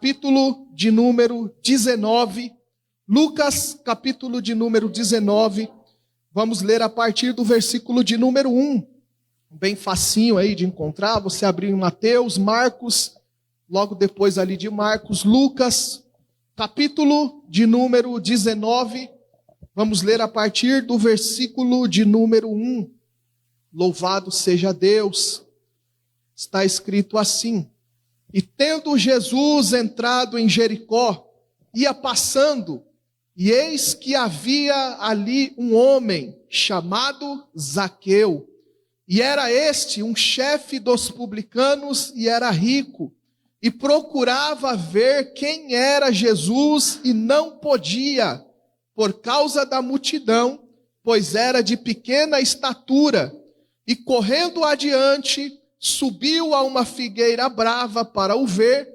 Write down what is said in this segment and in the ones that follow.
capítulo de número 19, Lucas, capítulo de número 19, vamos ler a partir do versículo de número 1, bem facinho aí de encontrar, você abrir em Mateus, Marcos, logo depois ali de Marcos, Lucas, capítulo de número 19, vamos ler a partir do versículo de número 1, louvado seja Deus, está escrito assim: E tendo Jesus entrado em Jericó, ia passando, e eis que havia ali um homem chamado Zaqueu. E era este um chefe dos publicanos e era rico. E procurava ver quem era Jesus e não podia, por causa da multidão, pois era de pequena estatura. E correndo adiante, subiu a uma figueira brava para o ver,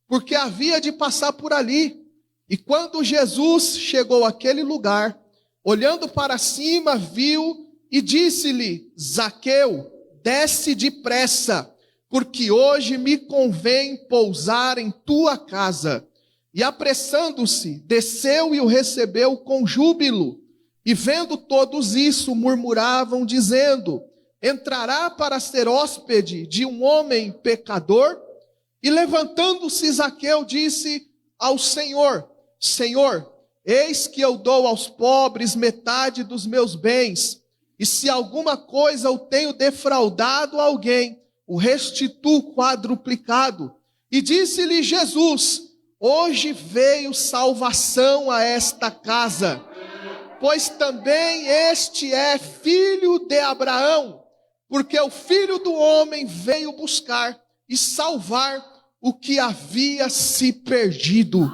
porque havia de passar por ali. E quando Jesus chegou àquele lugar, olhando para cima, viu e disse-lhe: Zaqueu, desce depressa, porque hoje me convém pousar em tua casa. E apressando-se, desceu e o recebeu com júbilo. E vendo todos isso, murmuravam, dizendo: Entrará para ser hóspede de um homem pecador? E levantando-se Zaqueu, disse ao Senhor: Senhor, eis que eu dou aos pobres metade dos meus bens, e se alguma coisa eu tenho defraudado a alguém, o restituo quadruplicado. E disse-lhe Jesus: Hoje veio salvação a esta casa, pois também este é filho de Abraão, porque o Filho do Homem veio buscar e salvar o que havia se perdido.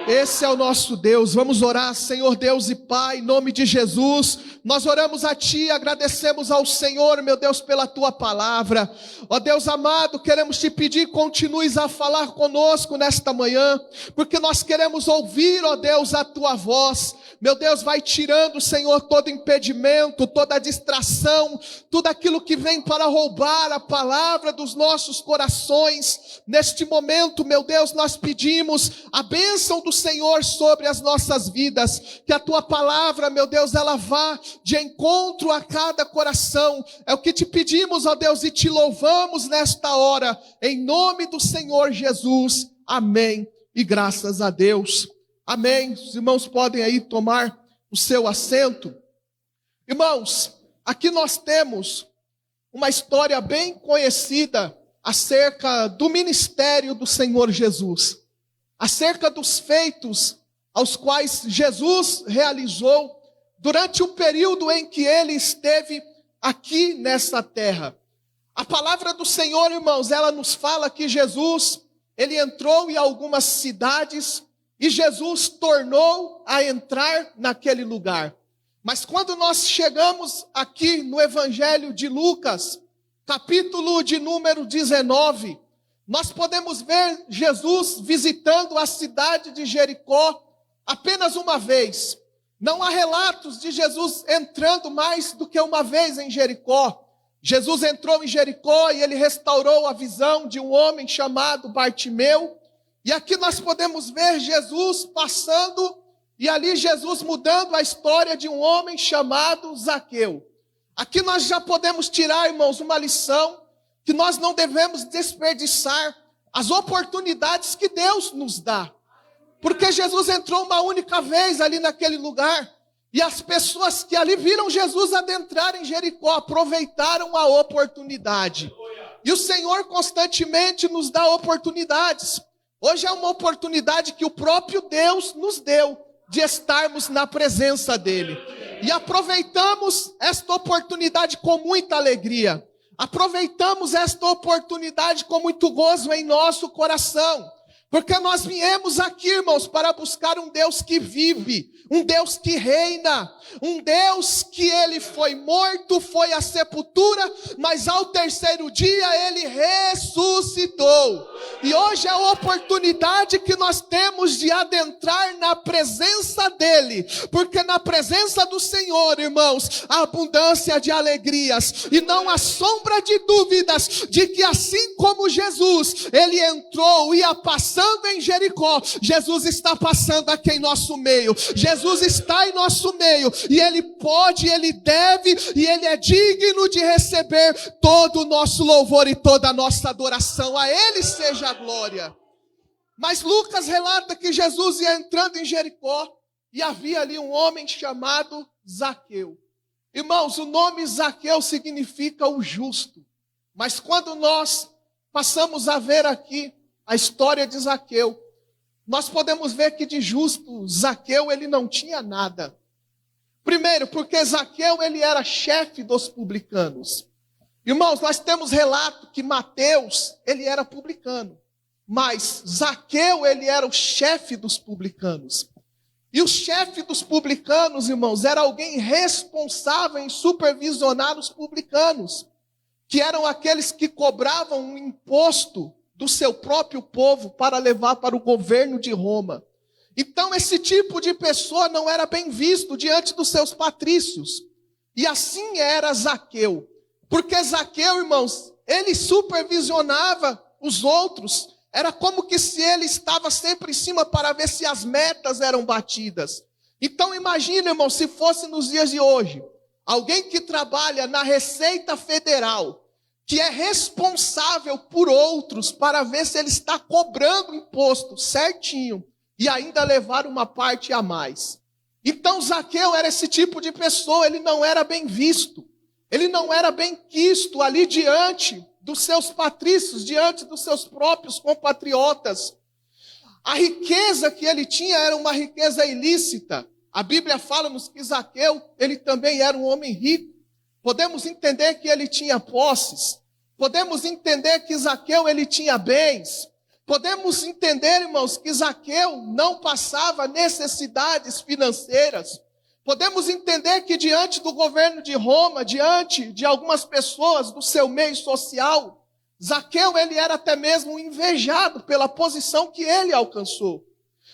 Esse é o nosso Deus. Vamos orar. Senhor Deus e Pai, em nome de Jesus, nós oramos a Ti, agradecemos ao Senhor, meu Deus, pela Tua palavra. Ó Deus amado, queremos Te pedir, continues a falar conosco nesta manhã, porque nós queremos ouvir, ó Deus, a Tua voz. Meu Deus, vai tirando, Senhor, todo impedimento, toda distração, tudo aquilo que vem para roubar a palavra dos nossos corações. Neste momento, meu Deus, nós pedimos a bênção do Senhor sobre as nossas vidas, que a Tua palavra, meu Deus, ela vá de encontro a cada coração. É o que Te pedimos, ó Deus, e Te louvamos nesta hora, em nome do Senhor Jesus. Amém. E graças a Deus. Amém. Os irmãos podem aí tomar o seu assento. Irmãos, aqui nós temos uma história bem conhecida acerca do ministério do Senhor Jesus, acerca dos feitos aos quais Jesus realizou durante o período em que Ele esteve aqui nessa terra. A palavra do Senhor, irmãos, ela nos fala que Jesus, Ele entrou em algumas cidades e Jesus tornou a entrar naquele lugar. Mas quando nós chegamos aqui no Evangelho de Lucas, capítulo de número 19, nós podemos ver Jesus visitando a cidade de Jericó apenas uma vez. Não há relatos de Jesus entrando mais do que uma vez em Jericó. Jesus entrou em Jericó e Ele restaurou a visão de um homem chamado Bartimeu. E aqui nós podemos ver Jesus passando, e ali Jesus mudando a história de um homem chamado Zaqueu. Aqui nós já podemos tirar, irmãos, uma lição, que nós não devemos desperdiçar as oportunidades que Deus nos dá. Porque Jesus entrou uma única vez ali naquele lugar, e as pessoas que ali viram Jesus adentrar em Jericó aproveitaram a oportunidade. E o Senhor constantemente nos dá oportunidades. Hoje é uma oportunidade que o próprio Deus nos deu de estarmos na presença dEle. E aproveitamos esta oportunidade com muita alegria. Aproveitamos esta oportunidade com muito gozo em nosso coração. Porque nós viemos aqui, irmãos, para buscar um Deus que vive, um Deus que reina, um Deus que Ele foi morto, foi à sepultura, mas ao terceiro dia Ele ressuscitou. E hoje é a oportunidade que nós temos de adentrar na presença dEle, porque na presença do Senhor, irmãos, há abundância de alegrias, e não há sombra de dúvidas de que assim como Jesus, Ele entrou, ia passando, passando em Jericó, Jesus está passando aqui em nosso meio. Jesus está em nosso meio. E Ele pode, Ele deve e Ele é digno de receber todo o nosso louvor e toda a nossa adoração. A Ele seja a glória. Mas Lucas relata que Jesus ia entrando em Jericó e havia ali um homem chamado Zaqueu. Irmãos, o nome Zaqueu significa o justo. Mas quando nós passamos a ver aqui a história de Zaqueu, nós podemos ver que de justo Zaqueu ele não tinha nada. Primeiro, porque Zaqueu ele era chefe dos publicanos. Irmãos, nós temos relato que Mateus ele era publicano, mas Zaqueu ele era o chefe dos publicanos. E o chefe dos publicanos, irmãos, era alguém responsável em supervisionar os publicanos, que eram aqueles que cobravam um imposto do seu próprio povo para levar para o governo de Roma. Então esse tipo de pessoa não era bem visto diante dos seus patrícios. E assim era Zaqueu. Porque Zaqueu, irmãos, ele supervisionava os outros. Era como que se ele estava sempre em cima para ver se as metas eram batidas. Então imagina, irmão, se fosse nos dias de hoje, alguém que trabalha na Receita Federal, que é responsável por outros para ver se ele está cobrando imposto certinho e ainda levar uma parte a mais. Então Zaqueu era esse tipo de pessoa, ele não era bem visto, ele não era bem quisto ali diante dos seus patrícios, diante dos seus próprios compatriotas. A riqueza que ele tinha era uma riqueza ilícita. A Bíblia fala-nos que Zaqueu, ele também era um homem rico. Podemos entender que ele tinha posses. Podemos entender que Zaqueu, ele tinha bens. Podemos entender, irmãos, que Zaqueu não passava necessidades financeiras. Podemos entender que diante do governo de Roma, diante de algumas pessoas do seu meio social, Zaqueu ele era até mesmo invejado pela posição que ele alcançou.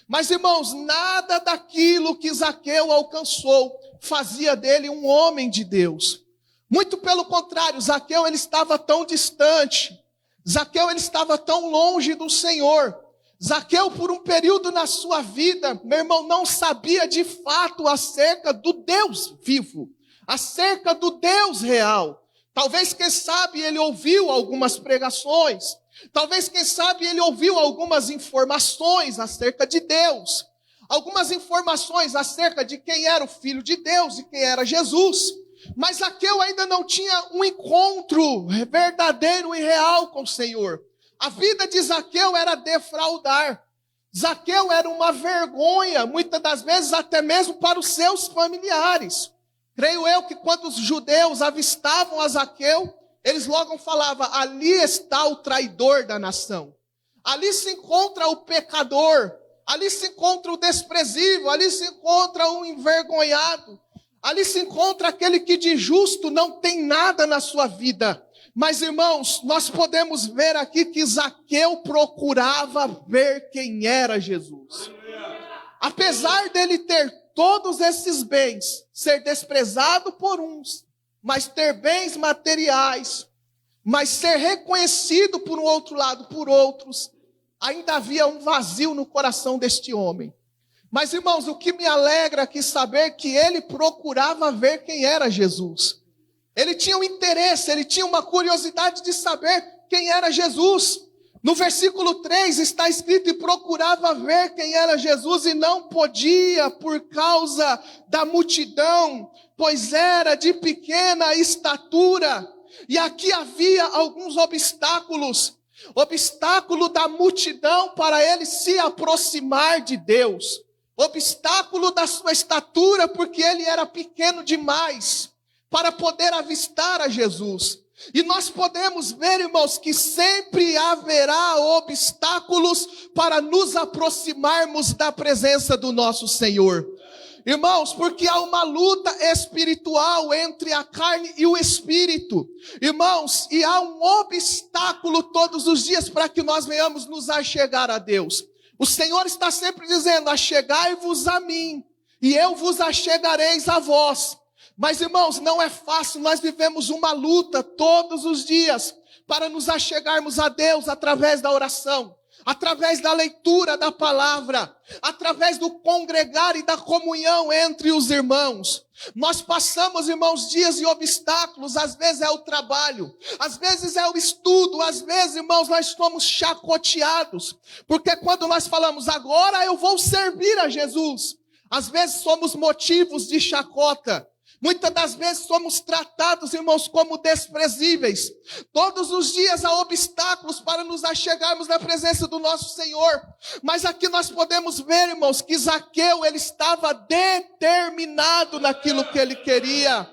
Mas, irmãos, nada daquilo que Zaqueu alcançou fazia dele um homem de Deus. Muito pelo contrário, Zaqueu ele estava tão distante, Zaqueu ele estava tão longe do Senhor. Zaqueu, por um período na sua vida, meu irmão, não sabia de fato acerca do Deus vivo, acerca do Deus real. Talvez, quem sabe, ele ouviu algumas pregações. Talvez, quem sabe, ele ouviu algumas informações acerca de Deus. Algumas informações acerca de quem era o Filho de Deus e quem era Jesus. Mas Zaqueu ainda não tinha um encontro verdadeiro e real com o Senhor. A vida de Zaqueu era defraudar. Zaqueu era uma vergonha, muitas das vezes até mesmo para os seus familiares. Creio eu que quando os judeus avistavam a Zaqueu, eles logo falavam, ali está o traidor da nação. Ali se encontra o pecador. Ali se encontra o desprezível. Ali se encontra o envergonhado. Ali se encontra aquele que de justo não tem nada na sua vida. Mas, irmãos, nós podemos ver aqui que Zaqueu procurava ver quem era Jesus. Apesar dele ter todos esses bens, ser desprezado por uns, mas ter bens materiais, mas ser reconhecido por um outro lado, por outros, ainda havia um vazio no coração deste homem. Mas, irmãos, o que me alegra aqui saber que ele procurava ver quem era Jesus. Ele tinha um interesse, ele tinha uma curiosidade de saber quem era Jesus. No versículo 3 está escrito, e procurava ver quem era Jesus e não podia por causa da multidão, pois era de pequena estatura. E aqui havia alguns obstáculos. Obstáculo da multidão para ele se aproximar de Deus. Obstáculo da sua estatura, porque ele era pequeno demais para poder avistar a Jesus. E nós podemos ver, irmãos, que sempre haverá obstáculos para nos aproximarmos da presença do nosso Senhor. Irmãos, porque há uma luta espiritual entre a carne e o espírito. Irmãos, e há um obstáculo todos os dias para que nós venhamos nos achegar a Deus. O Senhor está sempre dizendo, achegai-vos a mim, e eu vos achegareis a vós. Mas, irmãos, não é fácil, nós vivemos uma luta todos os dias para nos achegarmos a Deus através da oração. através da leitura da palavra, através do congregar e da comunhão entre os irmãos. Nós passamos, irmãos, dias de obstáculos, às vezes é o trabalho, às vezes é o estudo, às vezes, irmãos, nós somos chacoteados, porque quando nós falamos, agora eu vou servir a Jesus, às vezes somos motivos de chacota. Muitas das vezes somos tratados, irmãos, como desprezíveis. Todos os dias há obstáculos para nos achegarmos na presença do nosso Senhor. Mas aqui nós podemos ver, irmãos, que Zaqueu, ele estava determinado naquilo que ele queria.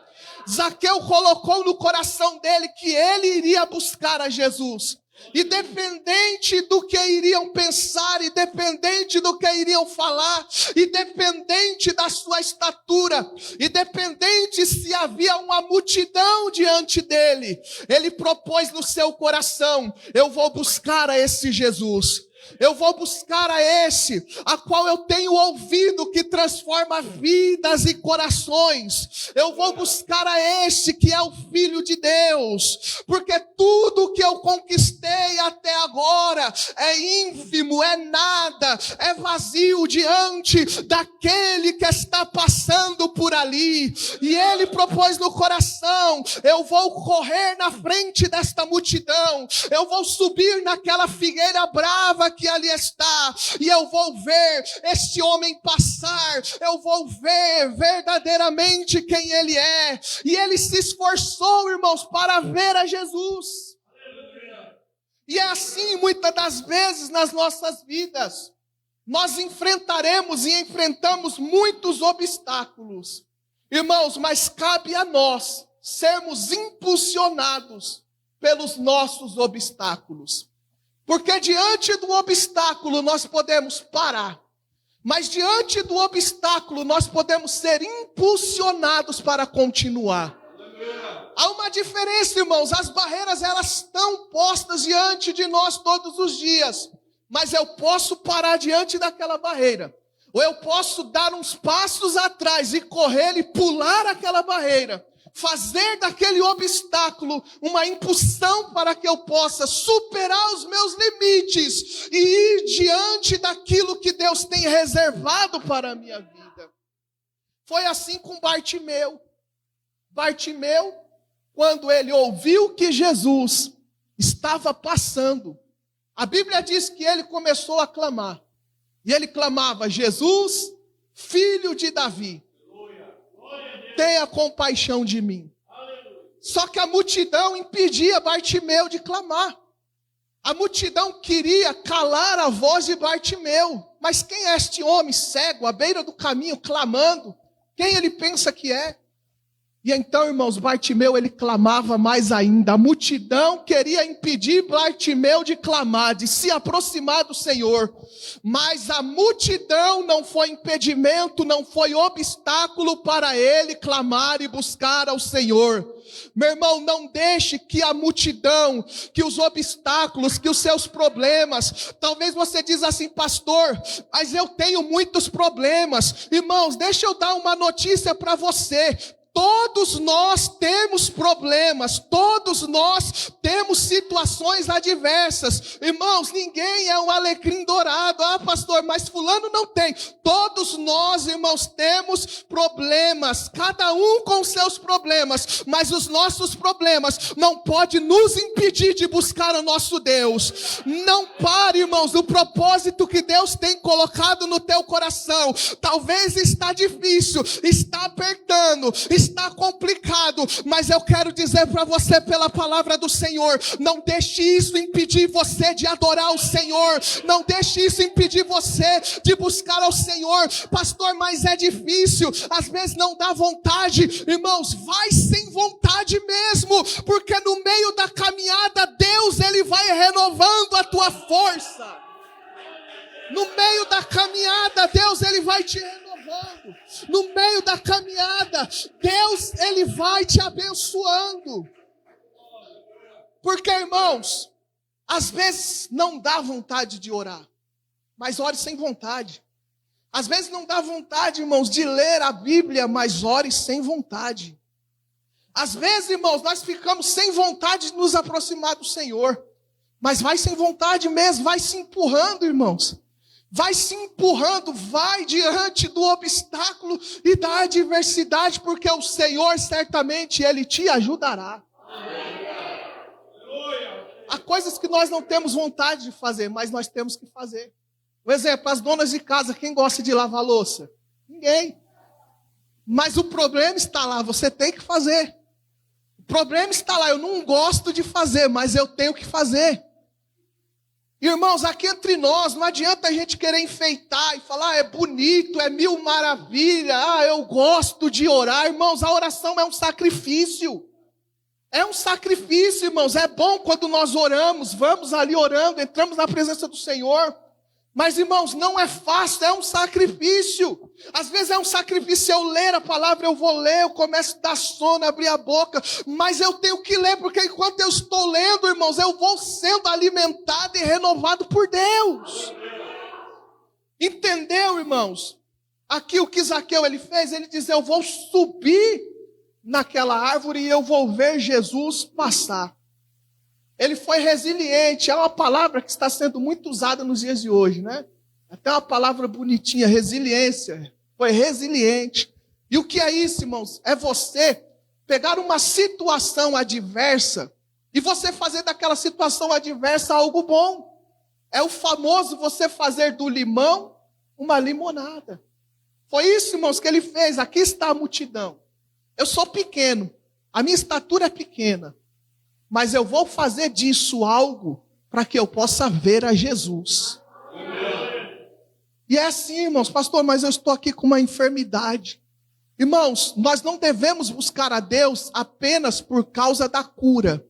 Zaqueu colocou no coração dele que ele iria buscar a Jesus. Independente do que iriam pensar, independente do que iriam falar, independente da sua estatura, independente se havia uma multidão diante dele, ele propôs no seu coração, eu vou buscar a esse Jesus. Eu vou buscar a esse, a qual eu tenho ouvido que transforma vidas e corações. Eu vou buscar a esse que é o Filho de Deus, porque tudo que eu conquistei até agora é ínfimo, é nada, é vazio diante daquele que está passando por ali. E ele propôs no coração, eu vou correr na frente desta multidão, eu vou subir naquela figueira brava que ali está, e eu vou ver este homem passar, eu vou ver verdadeiramente quem ele é. E ele se esforçou, irmãos, para ver a Jesus. E é assim muitas das vezes nas nossas vidas, nós enfrentaremos e enfrentamos muitos obstáculos, irmãos, mas cabe a nós sermos impulsionados pelos nossos obstáculos. Porque diante do obstáculo nós podemos parar, mas diante do obstáculo nós podemos ser impulsionados para continuar. Há uma diferença, irmãos, as barreiras elas estão postas diante de nós todos os dias, mas eu posso parar diante daquela barreira, ou eu posso dar uns passos atrás e correr e pular aquela barreira, fazer daquele obstáculo uma impulsão para que eu possa superar os meus limites e ir diante daquilo que Deus tem reservado para a minha vida. Foi assim com Bartimeu. Bartimeu, quando ele ouviu que Jesus estava passando, a Bíblia diz que ele começou a clamar. E ele clamava, Jesus, filho de Davi, tenha compaixão de mim. Só que a multidão impedia Bartimeu de clamar. A multidão queria calar a voz de Bartimeu. Mas quem é este homem cego, à beira do caminho, clamando? Quem ele pensa que é? E então, irmãos, Bartimeu, ele clamava mais ainda. A multidão queria impedir Bartimeu de clamar, de se aproximar do Senhor. Mas a multidão não foi impedimento, não foi obstáculo para ele clamar e buscar ao Senhor. Meu irmão, não deixe que a multidão, que os obstáculos, que os seus problemas, talvez você diz assim, pastor, mas eu tenho muitos problemas. Irmãos, deixa eu dar uma notícia para você. Todos nós temos problemas, todos nós temos situações adversas. Irmãos, ninguém é um alecrim dourado. Ah, pastor, mas fulano não tem. Todos nós, irmãos, temos problemas, cada um com seus problemas, mas os nossos problemas não podem nos impedir de buscar o nosso Deus. Não pare, irmãos, o propósito que Deus tem colocado no teu coração. Talvez está difícil, está apertando, está complicado, mas eu quero dizer para você pela palavra do Senhor, não deixe isso impedir você de adorar o Senhor, não deixe isso impedir você de buscar ao Senhor. Pastor, mas é difícil, às vezes não dá vontade. Irmãos, vai sem vontade mesmo, porque no meio da caminhada Deus, Ele vai renovando a tua força. No meio da caminhada Deus, Ele vai te renovando. No meio da caminhada, Deus, Ele vai te abençoando. Porque, irmãos, às vezes não dá vontade de orar, mas ore sem vontade. Às vezes não dá vontade, irmãos, de ler a Bíblia, mas ore sem vontade. Às vezes, irmãos, nós ficamos sem vontade de nos aproximar do Senhor. Mas vai sem vontade mesmo, vai se empurrando, irmãos. Vai se empurrando, vai diante do obstáculo e da adversidade, porque o Senhor certamente Ele te ajudará. Há coisas que nós não temos vontade de fazer, mas nós temos que fazer. Por exemplo, as donas de casa, quem gosta de lavar louça? Ninguém. Mas o problema está lá, você tem que fazer. O problema está lá, eu não gosto de fazer, mas eu tenho que fazer. Irmãos, aqui entre nós, não adianta a gente querer enfeitar e falar, é bonito, é mil maravilha, eu gosto de orar. Irmãos, a oração é um sacrifício. É um sacrifício, irmãos. É bom quando nós oramos, vamos ali orando, entramos na presença do Senhor. Mas, irmãos, não é fácil, é um sacrifício. Às vezes é um sacrifício eu ler a palavra, eu vou ler, eu começo a dar sono, abrir a boca. Mas eu tenho que ler, porque enquanto eu estou lendo, irmãos, eu vou sendo alimentado e renovado por Deus. Entendeu, irmãos? Aqui o que Zaqueu ele fez, ele diz, eu vou subir naquela árvore e eu vou ver Jesus passar. Ele foi resiliente, é uma palavra que está sendo muito usada nos dias de hoje, né? Até uma palavra bonitinha, resiliência. Foi resiliente. E o que é isso, irmãos? É você pegar uma situação adversa e você fazer daquela situação adversa algo bom. É o famoso você fazer do limão uma limonada. Foi isso, irmãos, que ele fez. Aqui está a multidão. Eu sou pequeno, a minha estatura é pequena. Mas eu vou fazer disso algo para que eu possa ver a Jesus. Amém. E é assim, irmãos, pastor, mas eu estou aqui com uma enfermidade. Irmãos, nós não devemos buscar a Deus apenas por causa da cura.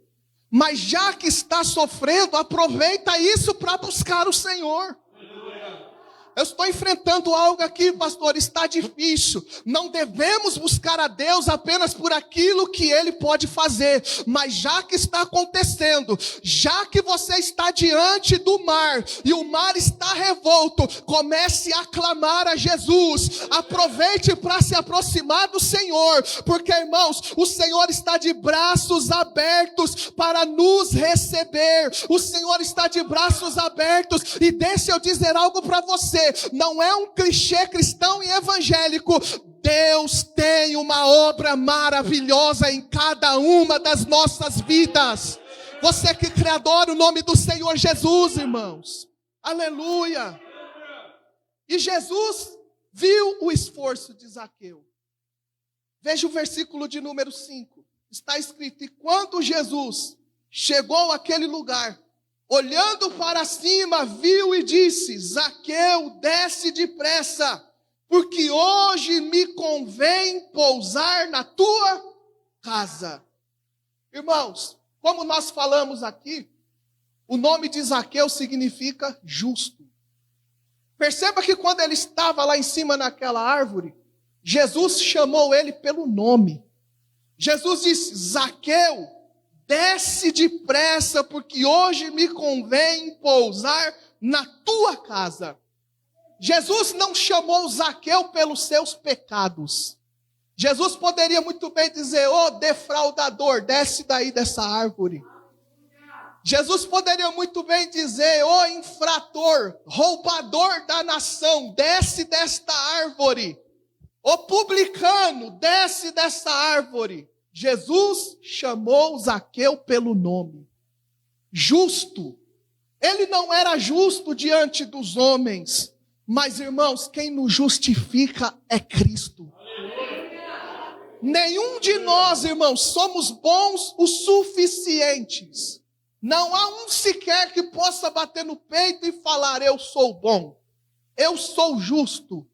Mas já que está sofrendo, aproveita isso para buscar o Senhor. Eu estou enfrentando algo aqui, pastor, está difícil. Não devemos buscar a Deus apenas por aquilo que Ele pode fazer. Mas já que está acontecendo, já que você está diante do mar, e o mar está revolto, comece a clamar a Jesus. Aproveite para se aproximar do Senhor. Porque, irmãos, o Senhor está de braços abertos para nos receber. O Senhor está de braços abertos. E deixa eu dizer algo para você. Não é um clichê cristão e evangélico. Deus tem uma obra maravilhosa em cada uma das nossas vidas. Você que crê, adora o nome do Senhor Jesus, irmãos. Aleluia. E Jesus viu o esforço de Zaqueu. Veja o versículo de número 5. Está escrito, e quando Jesus chegou àquele lugar, olhando para cima, viu e disse, Zaqueu, desce depressa, porque hoje me convém pousar na tua casa. Irmãos, como nós falamos aqui, o nome de Zaqueu significa justo. Perceba que quando ele estava lá em cima naquela árvore, Jesus chamou ele pelo nome. Jesus disse, Zaqueu, desce depressa, porque hoje me convém pousar na tua casa. Jesus não chamou Zaqueu pelos seus pecados. Jesus poderia muito bem dizer, ô defraudador, desce daí dessa árvore. Jesus poderia muito bem dizer, ô infrator, roubador da nação, desce desta árvore. Ô publicano, desce dessa árvore. Jesus chamou Zaqueu pelo nome. Justo. Ele não era justo diante dos homens. Mas, irmãos, quem nos justifica é Cristo. Nenhum de nós, irmãos, somos bons o suficientes. Não há um sequer que possa bater no peito e falar, eu sou bom. Eu sou justo.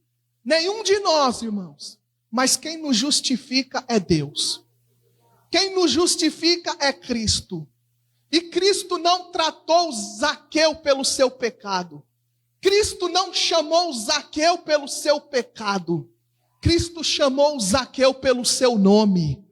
Nenhum de nós, irmãos. Mas quem nos justifica é Deus. Quem nos justifica é Cristo. E Cristo não tratou Zaqueu pelo seu pecado. Cristo não chamou Zaqueu pelo seu pecado. Cristo chamou Zaqueu pelo seu nome.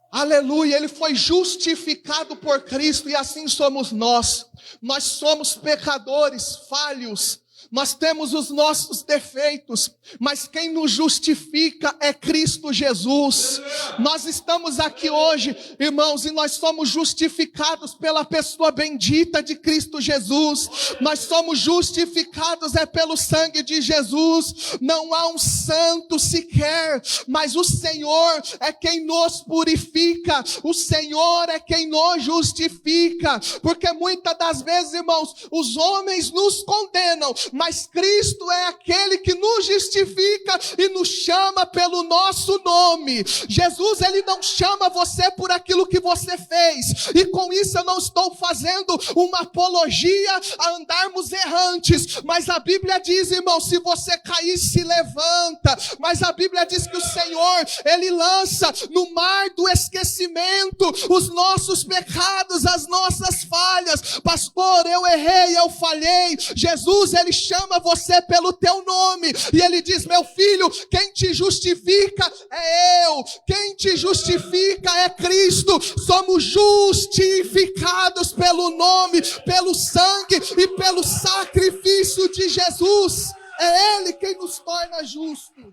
Aleluia, ele foi justificado por Cristo e assim somos nós. Nós somos pecadores, falhos. Nós temos os nossos defeitos, mas quem nos justifica é Cristo Jesus. Nós estamos aqui hoje, irmãos, e nós somos justificados pela pessoa bendita de Cristo Jesus. Nós somos justificados pelo sangue de Jesus. Não há um santo sequer, mas o Senhor é quem nos purifica. O Senhor é quem nos justifica, porque muitas das vezes, irmãos, os homens nos condenam, mas Cristo é aquele que nos justifica e nos chama pelo nosso nome. Jesus, ele não chama você por aquilo que você fez, e com isso eu não estou fazendo uma apologia a andarmos errantes, mas a Bíblia diz, irmão, se você cair, se levanta. Mas a Bíblia diz que o Senhor, ele lança no mar do esquecimento os nossos pecados, as nossas falhas. Pastor, eu errei, eu falhei. Jesus, ele chama você pelo teu nome e ele diz: meu filho, quem te justifica é eu, quem te justifica é Cristo. Somos justificados pelo nome, pelo sangue e pelo sacrifício de Jesus. É Ele quem nos torna justos,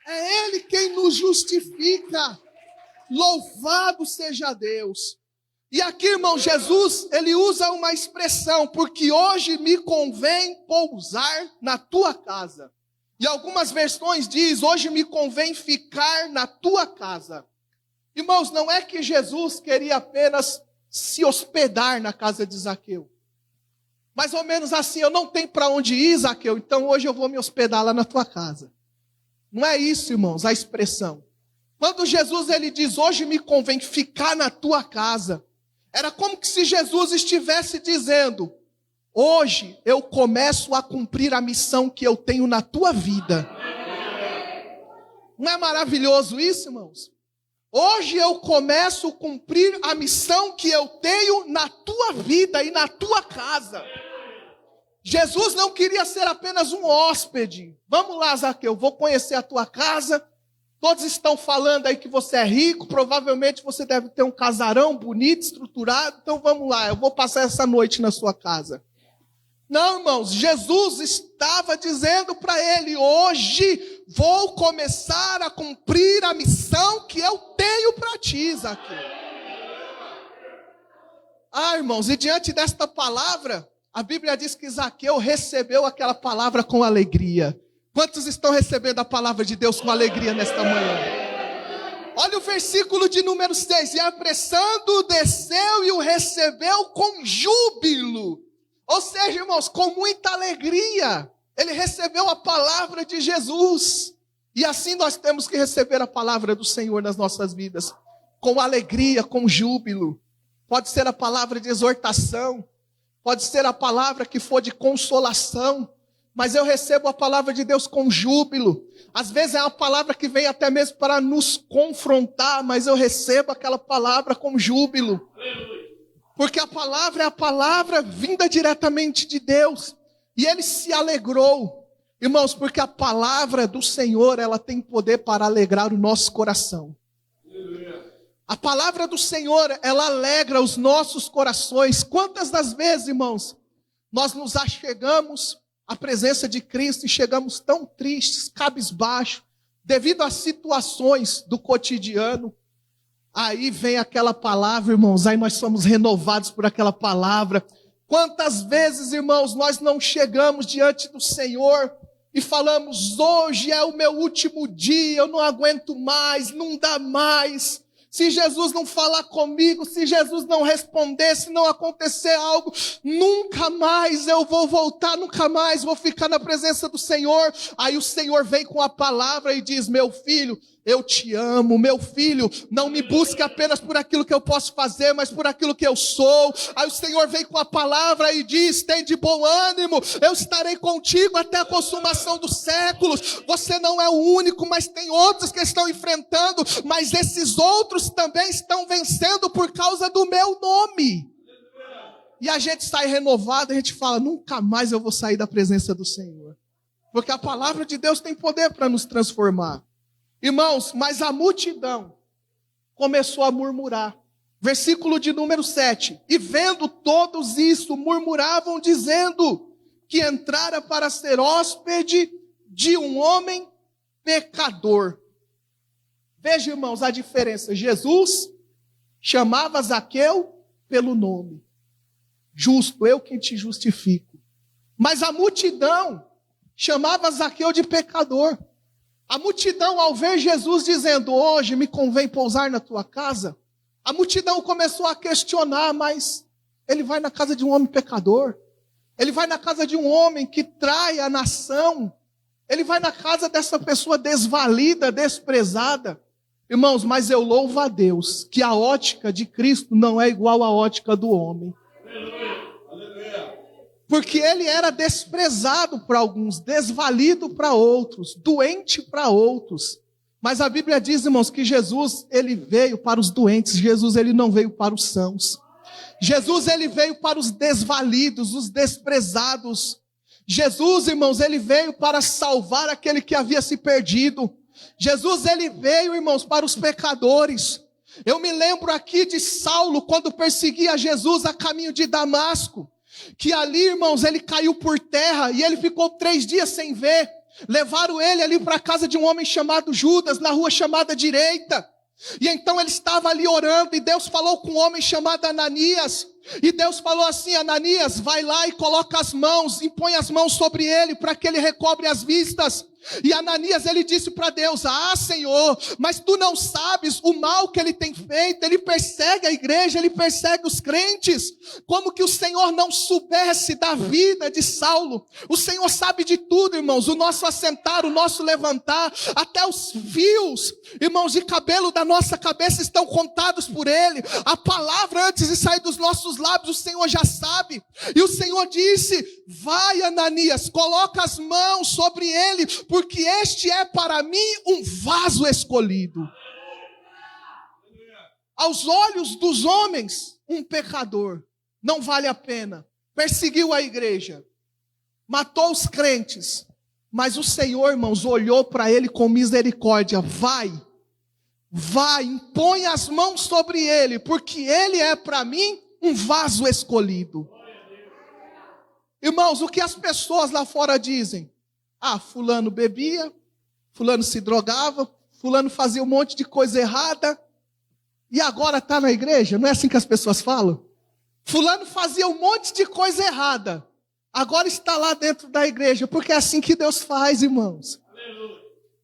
é Ele quem nos justifica. Louvado seja Deus. E aqui, irmão, Jesus, ele usa uma expressão: porque hoje me convém pousar na tua casa. E algumas versões diz: hoje me convém ficar na tua casa. Irmãos, não é que Jesus queria apenas se hospedar na casa de Zaqueu. Mais ou menos assim: eu não tenho para onde ir, Zaqueu, então hoje eu vou me hospedar lá na tua casa. Não é isso, irmãos, a expressão. Quando Jesus ele diz: hoje me convém ficar na tua casa, era como que se Jesus estivesse dizendo: hoje eu começo a cumprir a missão que eu tenho na tua vida. Não é maravilhoso isso, irmãos? Hoje eu começo a cumprir a missão que eu tenho na tua vida e na tua casa. Jesus não queria ser apenas um hóspede. Vamos lá, Zaqueu, vou conhecer a tua casa. Todos estão falando aí que você é rico, provavelmente você deve ter um casarão bonito, estruturado. Então vamos lá, eu vou passar essa noite na sua casa. Não, irmãos, Jesus estava dizendo para ele: hoje vou começar a cumprir a missão que eu tenho para ti, Zaqueu. Ah, irmãos, e diante desta palavra, a Bíblia diz que Zaqueu recebeu aquela palavra com alegria. Quantos estão recebendo a palavra de Deus com alegria nesta manhã? Olha o versículo de número 6. E apressando, desceu e o recebeu com júbilo. Ou seja, irmãos, com muita alegria. Ele recebeu a palavra de Jesus. E assim nós temos que receber a palavra do Senhor nas nossas vidas. Com alegria, com júbilo. Pode ser a palavra de exortação. Pode ser a palavra que for de consolação. Mas eu recebo a palavra de Deus com júbilo. Às vezes é uma palavra que vem até mesmo para nos confrontar, mas eu recebo aquela palavra com júbilo. Porque a palavra é a palavra vinda diretamente de Deus. E ele se alegrou. Irmãos, porque a palavra do Senhor, ela tem poder para alegrar o nosso coração. A palavra do Senhor, ela alegra os nossos corações. Quantas das vezes, irmãos, nós nos achegamos à presença de Cristo e chegamos tão tristes, cabisbaixo, devido às situações do cotidiano. Aí vem aquela palavra, irmãos, aí nós somos renovados por aquela palavra. Quantas vezes, irmãos, nós não chegamos diante do Senhor e falamos: hoje é o meu último dia, eu não aguento mais, não dá mais. Se Jesus não falar comigo, se Jesus não responder, se não acontecer algo, nunca mais eu vou voltar, nunca mais vou ficar na presença do Senhor. Aí o Senhor vem com a palavra e diz: meu filho, eu te amo, meu filho, não me busque apenas por aquilo que eu posso fazer, mas por aquilo que eu sou. Aí o Senhor vem com a palavra e diz: tem de bom ânimo, eu estarei contigo até a consumação dos séculos. Você não é o único, mas tem outros que estão enfrentando, mas esses outros também estão vencendo por causa do meu nome. E a gente sai renovado, a gente fala: nunca mais eu vou sair da presença do Senhor. Porque a palavra de Deus tem poder para nos transformar. Irmãos, mas a multidão começou a murmurar. Versículo de número 7. E vendo todos isso, murmuravam dizendo: que entrara para ser hóspede de um homem pecador. Veja, irmãos, a diferença. Jesus chamava Zaqueu pelo nome. Justo, eu quem te justifico. Mas a multidão chamava Zaqueu de pecador. A multidão, ao ver Jesus dizendo, hoje me convém pousar na tua casa, a multidão começou a questionar, mas ele vai na casa de um homem pecador. Ele vai na casa de um homem que trai a nação. Ele vai na casa dessa pessoa desvalida, desprezada. Irmãos, mas eu louvo a Deus que a ótica de Cristo não é igual à ótica do homem. Porque ele era desprezado para alguns, desvalido para outros, doente para outros. Mas a Bíblia diz, irmãos, que Jesus, ele veio para os doentes. Jesus, ele não veio para os sãos. Jesus, ele veio para os desvalidos, os desprezados. Jesus, irmãos, ele veio para salvar aquele que havia se perdido. Jesus, ele veio, irmãos, para os pecadores. Eu me lembro aqui de Saulo, quando perseguia Jesus a caminho de Damasco. Que ali, irmãos, ele caiu por terra e ele ficou 3 dias sem ver. Levaram ele ali para a casa de um homem chamado Judas, na rua chamada Direita. E então ele estava ali orando e Deus falou com um homem chamado Ananias. E Deus falou assim, Ananias, vai lá e coloca as mãos, impõe as mãos sobre ele para que ele recobre as vistas. E Ananias, ele disse para Deus, Senhor, mas tu não sabes o mal que ele tem feito, ele persegue a igreja, ele persegue os crentes. Como que o Senhor não soubesse da vida de Saulo? O Senhor sabe de tudo, irmãos, o nosso assentar, o nosso levantar, até os fios, irmãos, de cabelo da nossa cabeça estão contados por ele. A palavra antes de sair dos nossos lábios, o Senhor já sabe. E o Senhor disse, vai Ananias, coloca as mãos sobre ele, porque este é para mim um vaso escolhido. Aos olhos dos homens, um pecador, não vale a pena. Perseguiu a igreja, matou os crentes, mas o Senhor, irmãos, olhou para ele com misericórdia. Vai, impõe as mãos sobre ele, porque ele é para mim um vaso escolhido. Irmãos, o que as pessoas lá fora dizem? Fulano bebia, fulano se drogava, fulano fazia um monte de coisa errada, e agora está na igreja. Não é assim que as pessoas falam? Fulano fazia um monte de coisa errada, agora está lá dentro da igreja, porque é assim que Deus faz, irmãos.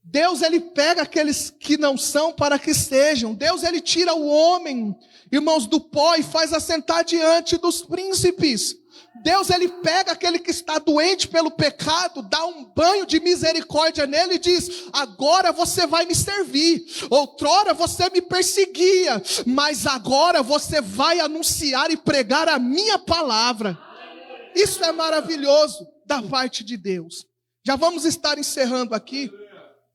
Deus, ele pega aqueles que não são para que sejam. Deus, ele tira o homem, irmãos, do pó e faz assentar diante dos príncipes. Deus, ele pega aquele que está doente pelo pecado, dá um banho de misericórdia nele e diz, agora você vai me servir. Outrora você me perseguia, mas agora você vai anunciar e pregar a minha palavra. Isso é maravilhoso da parte de Deus. Já vamos estar encerrando aqui,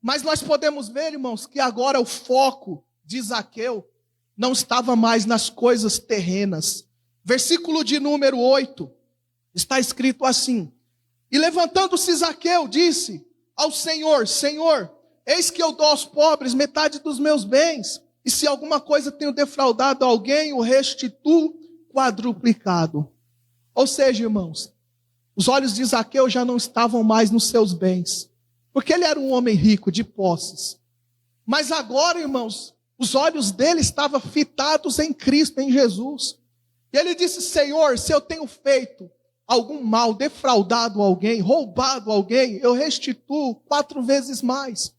mas nós podemos ver, irmãos, que agora o foco de Zaqueu não estava mais nas coisas terrenas. Versículo de número 8. Está escrito assim, e levantando-se Zaqueu, disse ao Senhor, Senhor, eis que eu dou aos pobres metade dos meus bens, e se alguma coisa tenho defraudado alguém, o restituo quadruplicado. Ou seja, irmãos, os olhos de Zaqueu já não estavam mais nos seus bens, porque ele era um homem rico, de posses. Mas agora, irmãos, os olhos dele estavam fitados em Cristo, em Jesus. E ele disse, Senhor, se eu tenho feito algum mal, defraudado alguém, roubado alguém, eu restituo 4 vezes mais.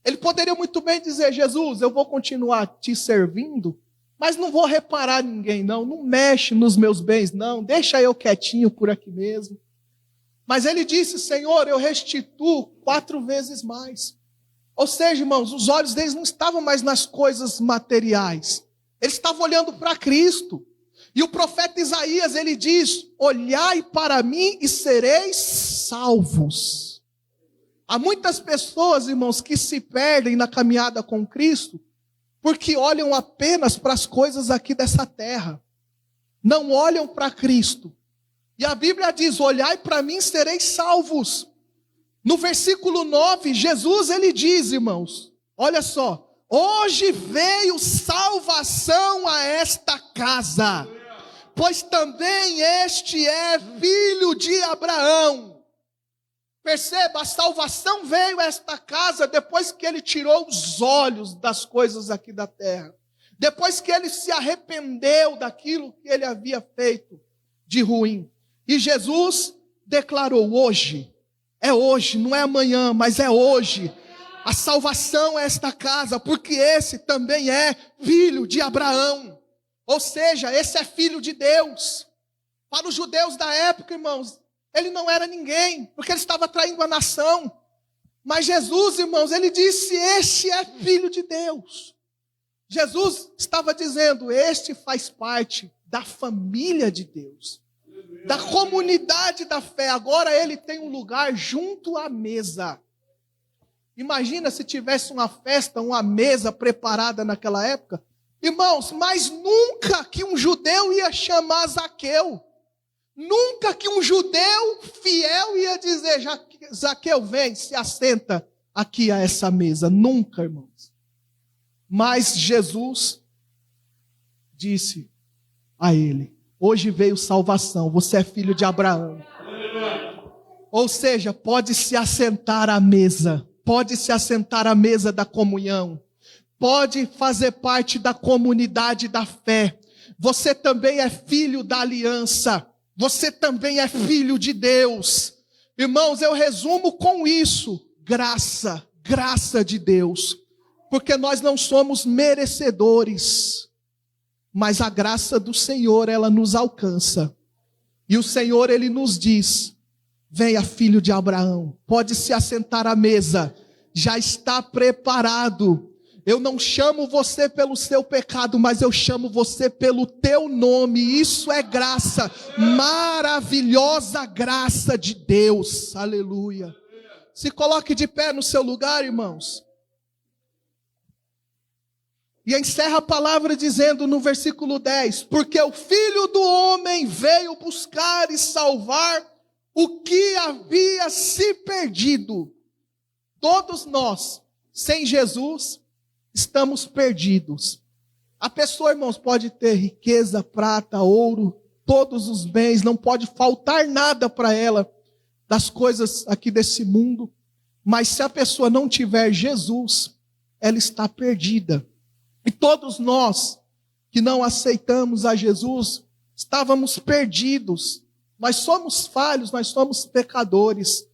Ele poderia muito bem dizer, Jesus, eu vou continuar te servindo, mas não vou reparar ninguém, não mexe nos meus bens, não, deixa eu quietinho por aqui mesmo. Mas ele disse, Senhor, eu restituo 4 vezes mais. Ou seja, irmãos, os olhos deles não estavam mais nas coisas materiais, eles estavam olhando para Cristo. E o profeta Isaías, ele diz, olhai para mim e sereis salvos. Há muitas pessoas, irmãos, que se perdem na caminhada com Cristo, porque olham apenas para as coisas aqui dessa terra. Não olham para Cristo. E a Bíblia diz, olhai para mim e sereis salvos. No versículo 9, Jesus, ele diz, irmãos, olha só, hoje veio salvação a esta casa, pois também este é filho de Abraão. Perceba, a salvação veio a esta casa depois que ele tirou os olhos das coisas aqui da terra. Depois que ele se arrependeu daquilo que ele havia feito de ruim. E Jesus declarou: hoje, é hoje, não é amanhã, mas é hoje. A salvação é esta casa, porque esse também é filho de Abraão. Ou seja, esse é filho de Deus. Para os judeus da época, irmãos, ele não era ninguém, porque ele estava traindo a nação. Mas Jesus, irmãos, ele disse: este é filho de Deus. Jesus estava dizendo: este faz parte da família de Deus, da comunidade da fé. Agora ele tem um lugar junto à mesa. Imagina se tivesse uma festa, uma mesa preparada naquela época. Irmãos, mas nunca que um judeu ia chamar Zaqueu. Nunca que um judeu fiel ia dizer: Zaqueu, vem, se assenta aqui a essa mesa. Nunca, irmãos. Mas Jesus disse a ele: hoje veio salvação, você é filho de Abraão. Ou seja, pode se assentar à mesa. Pode se assentar à mesa da comunhão. Pode fazer parte da comunidade da fé. Você também é filho da aliança. Você também é filho de Deus. Irmãos, eu resumo com isso: graça, graça de Deus. Porque nós não somos merecedores, mas a graça do Senhor, ela nos alcança. E o Senhor, ele nos diz: venha, filho de Abraão, pode se assentar à mesa, já está preparado. Eu não chamo você pelo seu pecado, mas eu chamo você pelo teu nome. Isso é graça, maravilhosa graça de Deus. Aleluia. Se coloque de pé no seu lugar, irmãos. E encerra a palavra dizendo no versículo 10: porque o Filho do Homem veio buscar e salvar o que havia se perdido. Todos nós, sem Jesus, estamos perdidos. A pessoa, irmãos, pode ter riqueza, prata, ouro, todos os bens, não pode faltar nada para ela das coisas aqui desse mundo, mas se a pessoa não tiver Jesus, ela está perdida. E todos nós que não aceitamos a Jesus, estávamos perdidos. Nós somos falhos, nós somos pecadores.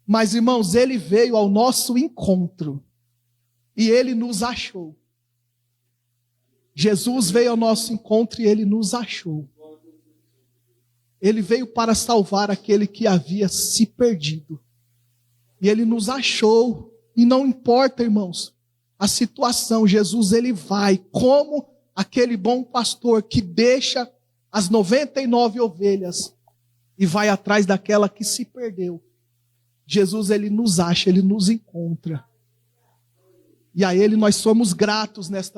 Mas, irmãos, ele veio ao nosso encontro. E ele nos achou. Jesus veio ao nosso encontro e ele nos achou. Ele veio para salvar aquele que havia se perdido. E ele nos achou. E não importa, irmãos, a situação, Jesus, ele vai como aquele bom pastor que deixa as 99 ovelhas e vai atrás daquela que se perdeu. Jesus, ele nos acha, ele nos encontra. E a ele nós somos gratos nesta